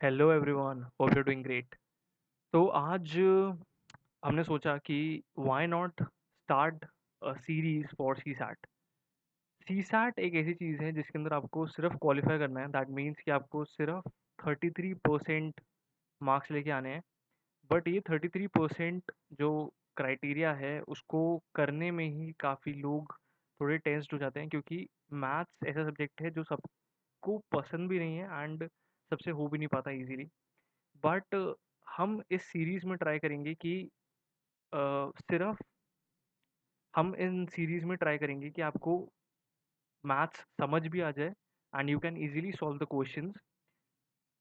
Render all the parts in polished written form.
Hello everyone, hope you doing great. तो आज हमने सोचा कि why not start a series for CSAT. सी सैट एक ऐसी चीज़ है जिसके अंदर आपको सिर्फ क्वालिफाई करना है। दैट मीन्स कि आपको सिर्फ 33% मार्क्स लेके आने हैं। बट ये 33% जो क्राइटेरिया है उसको करने में ही काफ़ी लोग थोड़े टेंस्ड हो जाते हैं, क्योंकि मैथ्स ऐसा सब्जेक्ट है जो सबको पसंद भी नहीं है एंड सबसे हो भी नहीं पाता इजीली। बट हम इस सीरीज़ में ट्राई करेंगे कि सिर्फ हम इन सीरीज़ में ट्राई करेंगे कि आपको मैथ्स समझ भी आ जाए and you can easily solve the questions.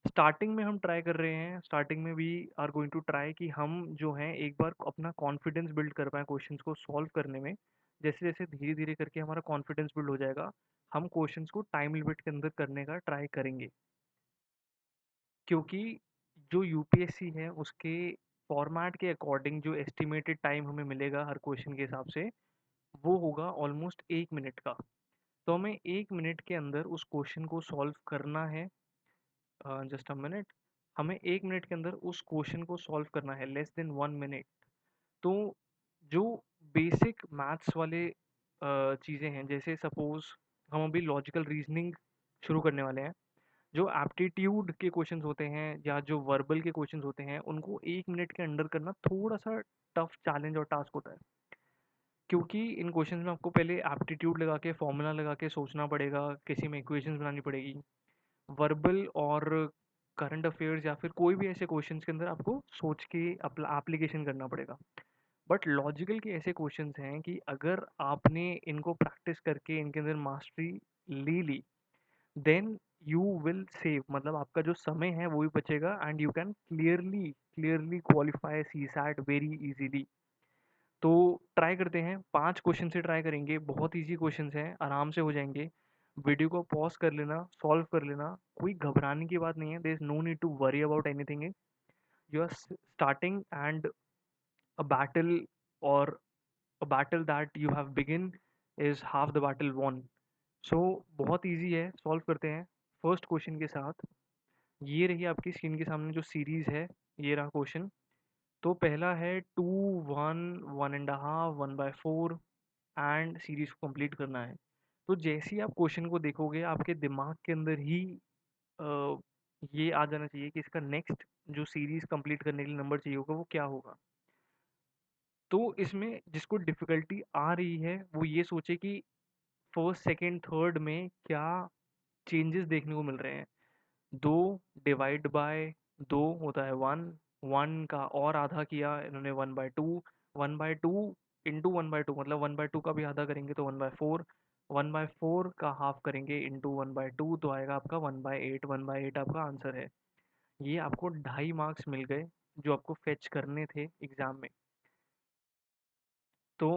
Starting में हम ट्राई कर रहे हैं, स्टार्टिंग में we are going to try कि हम जो हैं एक बार अपना कॉन्फिडेंस बिल्ड कर पाएँ क्वेश्चंस को सॉल्व करने में। जैसे-जैसे धीरे-धीरे करके हमारा कॉन्फिडेंस बिल्ड हो जाएगा, हम क्वेश्चंस को टाइम लिमिट के अंदर करने का ट्राई करेंगे। क्योंकि जो यूपीएससी है उसके फॉर्मेट के अकॉर्डिंग जो एस्टिमेटेड टाइम हमें मिलेगा हर क्वेश्चन के हिसाब से, वो होगा ऑलमोस्ट 1 मिनट का। तो हमें 1 मिनट के अंदर उस क्वेश्चन को सॉल्व करना है। Just a minute. हमें 1 मिनट के अंदर उस क्वेश्चन को सॉल्व करना है, लेस देन 1 मिनट। तो जो बेसिक मैथ्स वाले चीज़ें हैं, जैसे सपोज हम अभी लॉजिकल रीजनिंग शुरू करने वाले हैं। जो एप्टीट्यूड के क्वेश्चंस होते हैं या जो वर्बल के क्वेश्चंस होते हैं, उनको 1 मिनट के अंडर करना थोड़ा सा टफ चैलेंज और टास्क होता है। क्योंकि इन क्वेश्चंस में आपको पहले एप्टीट्यूड लगा के फॉर्मूला लगा के सोचना पड़ेगा, किसी में इक्वेशंस बनानी पड़ेगी। वर्बल और करंट अफेयर्स या फिर कोई भी ऐसे क्वेश्चंस के अंदर आपको सोच के एप्लीकेशन करना पड़ेगा। बट लॉजिकल के ऐसे क्वेश्चंस हैं कि अगर आपने इनको प्रैक्टिस करके इनके अंदर मास्टरी ले ली, देन यू विल सेव, मतलब आपका जो समय है वो भी बचेगा and you can clearly clearly qualify CSAT very easily. तो ट्राई करते हैं, 5 क्वेश्चन से ट्राई करेंगे, बहुत इजी क्वेश्चंस हैं, आराम से हो जाएंगे। वीडियो को पॉज कर लेना, सॉल्व कर लेना, कोई घबराने की बात नहीं है। There is no need to worry about anything. You are starting and a battle, और a battle that you have begin is half the battle won. So बहुत इजी है, सॉल्व करते हैं फर्स्ट क्वेश्चन के साथ। ये रही आपकी स्क्रीन के सामने जो सीरीज है, ये रहा क्वेश्चन। तो पहला है 2, 1, 1.5, 1/4 एंड सीरीज को कंप्लीट करना है। तो जैसे ही आप क्वेश्चन को देखोगे, आपके दिमाग के अंदर ही अ, ये आ जाना चाहिए कि इसका नेक्स्ट जो सीरीज कंप्लीट करने के लिए नंबर चाहिए होगा वो क्या होगा। तो इसमें जिसको डिफिकल्टी आ रही है वो ये सोचे कि फर्स्ट सेकंड थर्ड में क्या चेंजेस देखने को मिल रहे हैं। 2 डिवाइड बाय 2 होता है 1, 1 का और आधा किया इन्होंने 1/2, 1/2 इंटू 1/2 मतलब 1/2 का भी आधा करेंगे तो 1/4, 1/4 का हाफ करेंगे इंटू 1/2 तो आएगा आपका 1/8, 1/8 आपका आंसर है। ये आपको 2.5 मार्क्स मिल गए जो आपको फेच करने थे एग्जाम में। तो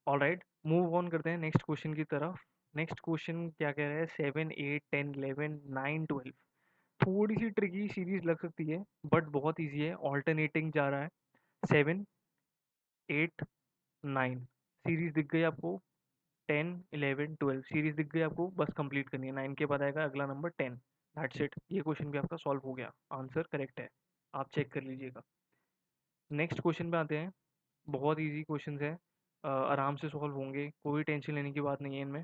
ऑलराइट, मूव ऑन करते हैं नेक्स्ट क्वेश्चन की तरफ। नेक्स्ट क्वेश्चन क्या कह रहा है, 7, 8, 10, 11, 9, 12। थोड़ी सी ट्रिकी सीरीज लग सकती है बट बहुत इजी है, ऑल्टरनेटिंग जा रहा है। 7, 8, 9 सीरीज दिख गई आपको। 10, 11, 12 सीरीज दिख गई आपको, बस कंप्लीट करनी है। 9 के बाद आएगा अगला नंबर 10। दैट्स इट, ये क्वेश्चन भी आपका सॉल्व हो गया, आंसर करेक्ट है, आप चेक कर लीजिएगा। नेक्स्ट क्वेश्चन पे आते हैं। बहुत इजी क्वेश्चन है, आराम से सॉल्व होंगे, कोई टेंशन लेने की बात नहीं है इनमें।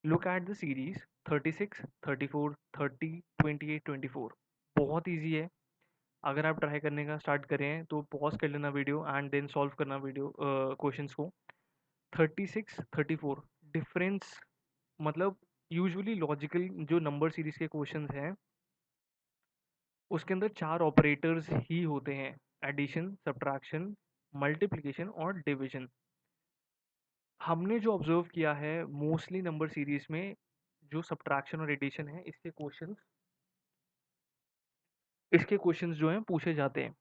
Look at the series 36, 34, 30, 28, 24। बहुत इजी है। अगर आप ट्राई करने का स्टार्ट करें तो पॉज कर लेना वीडियो एंड देन सॉल्व करना वीडियो क्वेश्चंस को। 36, 34 डिफरेंस, मतलब यूजुअली लॉजिकल जो नंबर सीरीज के क्वेश्चंस हैं उसके अंदर 4 ऑपरेटर्स ही होते हैं, एडिशन, सब्ट्रैक्शन, मल्टीप्लिकेशन और डिवीजन। हमने जो ऑब्जर्व किया है मोस्टली नंबर सीरीज में, जो सब्ट्रैक्शन और एडिशन है इसके क्वेश्चंस जो हैं पूछे जाते हैं।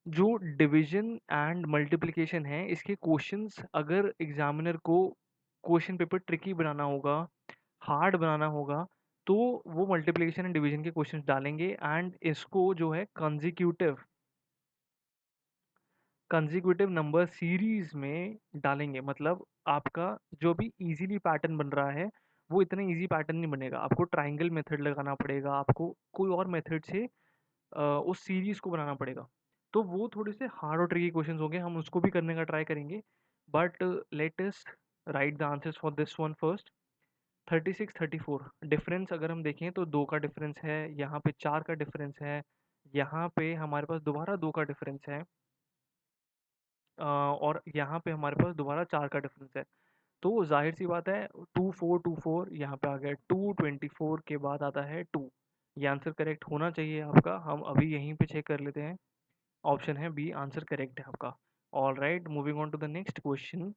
जो डिवीजन एंड मल्टीप्लिकेशन है इसके क्वेश्चंस अगर एग्जामिनर को क्वेश्चन पेपर ट्रिकी बनाना होगा, हार्ड बनाना होगा, तो वो मल्टीप्लिकेशन एंड डिवीजन के क्वेश्चंस डालेंगे एंड इसको जो है कंजिक्यूटिव कंजिक्यूटिव नंबर सीरीज में डालेंगे। मतलब आपका जो भी इजीली पैटर्न बन रहा है वो इतना ईज़ी पैटर्न नहीं बनेगा। आपको ट्रायंगल मेथड लगाना पड़ेगा, आपको कोई और मेथड से उस सीरीज़ को बनाना पड़ेगा। तो वो थोड़े से हार्ड और ट्रिकी क्वेश्चंस होंगे, हम उसको भी करने का ट्राई करेंगे। But let us right the answers for this one first. 36, 34 difference अगर हम देखें तो 2 का डिफरेंस है, यहाँ पे 4 का डिफरेंस है, यहाँ पे हमारे पास दोबारा 2 का डिफरेंस है, और यहाँ पे हमारे पास दोबारा 4 का डिफरेंस है। तो ज़ाहिर सी बात है 2 4 2 4 यहाँ पे आ गया 2, 24 के बाद आता है 2। ये आंसर करेक्ट होना चाहिए आपका। हम अभी यहीं पे चेक कर लेते हैं। ऑप्शन है बी आंसर करेक्ट है आपका। All right, moving on to the next question.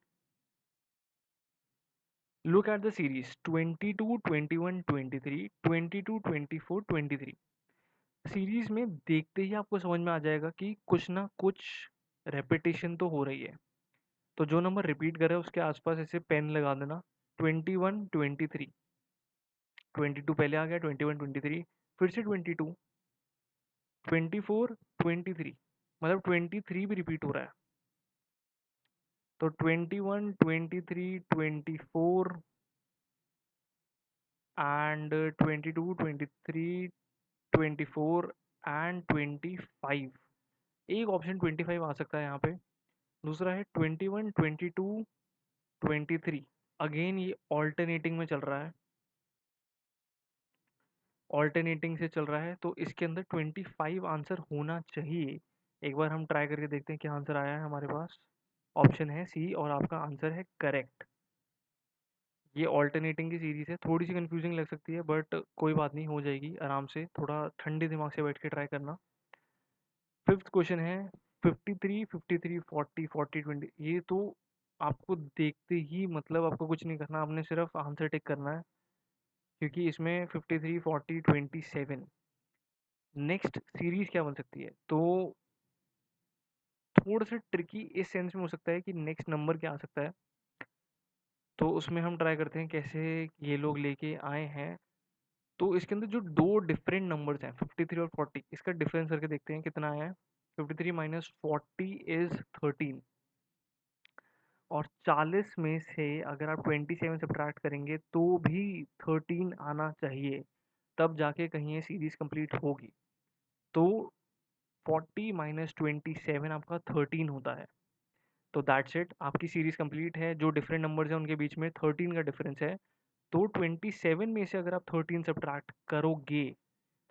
Look at the series 22, 21, 23, 22, 24, 23। Series में देखते ही आपको समझ में आ जाएगा कि कुछ ना कुछ रेपिटेशन तो हो रही है। तो जो नंबर रिपीट कर रहा है उसके आसपास ऐसे पेन लगा देना। 21, 23, 22 पहले आ गया, 21, 23, फिर से 22, 24, 23, मतलब 23 भी रिपीट हो रहा है। तो 21, 23, 24 एंड 22, 23, 24 एंड 25। एक ऑप्शन 25 आ सकता है यहाँ पे। दूसरा है 21, 22, 23। अगेन ये ऑल्टरनेटिंग में चल रहा है, ऑल्टरनेटिंग से चल रहा है, तो इसके अंदर 25 आंसर होना चाहिए। एक बार हम ट्राई करके देखते हैं क्या आंसर आया है हमारे पास। ऑप्शन है सी और आपका आंसर है करेक्ट। ये ऑल्टरनेटिंग की सीरीज है, थोड़ी सी कंफ्यूजिंग लग सकती है बट कोई बात नहीं, हो जाएगी आराम से, थोड़ा ठंडे दिमाग से बैठ के ट्राई करना। फिफ्थ क्वेश्चन है 53, 53, 40, 40, 20। ये तो आपको देखते ही मतलब आपको कुछ नहीं करना, आपने सिर्फ आंसर टिक करना है, क्योंकि इसमें 53, 40, 27। नेक्स्ट सीरीज क्या बन सकती है? तो थोड़ा सा ट्रिकी इस सेंस में हो सकता है कि नेक्स्ट नंबर क्या आ सकता है। तो उसमें हम ट्राई करते हैं कैसे ये लोग लेके आए हैं। तो इसके अंदर जो दो डिफरेंट नंबर्स हैं 53 और 40, इसका डिफरेंस करके देखते हैं कितना आया है। 53 माइनस 40 इज 13, और 40 में से अगर आप 27 सब्ट्रैक्ट करेंगे तो भी 13 आना चाहिए, तब जाके कहीं ये सीरीज कंप्लीट होगी। तो 40 माइनस 27 आपका 13 होता है। तो दैट्स इट, आपकी सीरीज कंप्लीट है। जो डिफरेंट नंबर्स हैं उनके बीच में 13 का डिफरेंस है। तो 27 में से अगर आप 13 सब्ट्रैक्ट करोगे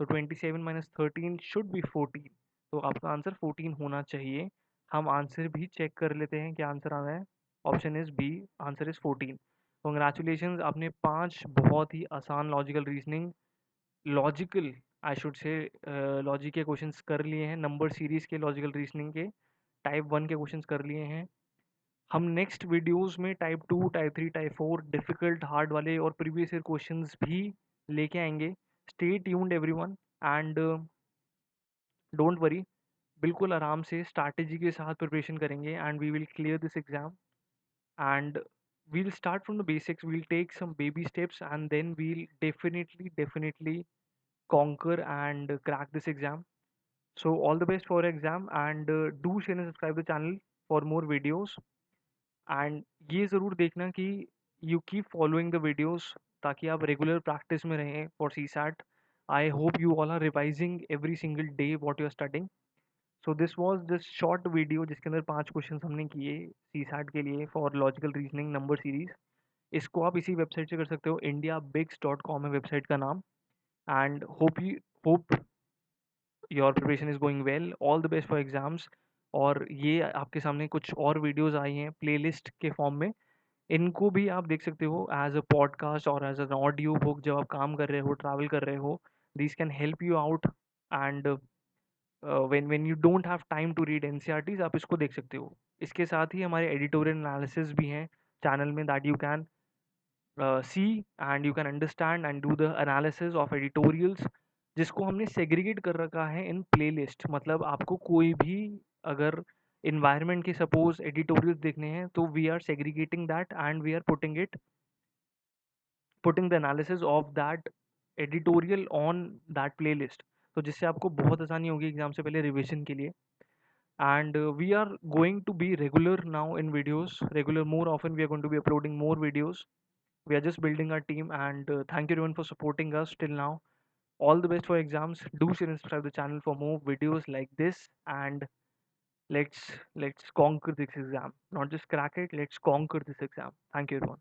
तो 27 माइनस 13 शुड बी 14। तो आपका आंसर 14 होना चाहिए। हम आंसर भी चेक कर लेते हैं क्या आंसर आ रहा है। Option is B, answer is 14। Congratulation, आपने 5 बहुत ही आसान logical reasoning, logical I should say logic के क्वेश्चंस कर लिए हैं। नंबर सीरीज के लॉजिकल रीजनिंग के टाइप 1 के क्वेश्चंस कर लिए हैं। हम नेक्स्ट वीडियोस में type 2, type 3, type 4 difficult hard वाले और प्रीवियस ईयर क्वेश्चंस भी लेके आएंगे। Stay tuned everyone and don't worry, बिल्कुल आराम से स्ट्रैटेजी के साथ प्रिपरेशन करेंगे and we will clear this exam. And we'll start from the basics, we'll take some baby steps and then we'll definitely conquer and crack this exam. So all the best for your exam and do share and subscribe the channel for more videos. And ये ज़रूर देखना कि you keep following the videos, ताकि आप regular practice में रहें for CSAT. I hope you all are revising every single day what you are studying. So this was this short video जिसके अंदर 5 क्वेश्चन हमने किए सी सैट के लिए for logical reasoning number series. इसको आप इसी वेबसाइट से कर सकते हो, indiabigs.com है वेबसाइट का नाम। And hope your preparation is going well, all the best for exams. और ये आपके सामने कुछ और वीडियोज़ आई हैं प्लेलिस्ट के फॉर्म में, इनको भी आप देख सकते हो एज अ पॉडकास्ट और एज एन ऑडियो बुक। जब आप काम कर रहे हो, ट्रैवल कर रहे हो, this can help you out. And when you don't have time to read NCERTs, आप इसको देख सकते हो। इसके साथ ही हमारे एडिटोरियल एनालिसिस भी हैं चैनल में, that you can see and you can understand and do the analysis of editorials, जिसको हमने सेग्रीगेट कर रखा है इन प्लेलिस्ट। मतलब आपको कोई भी अगर इन्वायरमेंट के सपोज एडिटोरियल्स देखने हैं तो we are segregating that and we are putting the analysis of that editorial on that playlist. तो जिससे आपको बहुत आसानी होगी एग्जाम से पहले रिविजन के लिए। And we are going to be regular now in videos, regular more often we are going to be uploading more videos. We are just building our team, and thank you everyone for supporting us till now. All the best for exams. Do share and subscribe the channel for more videos like this, and let's conquer this exam. Not just crack it, let's conquer this exam. Thank you everyone.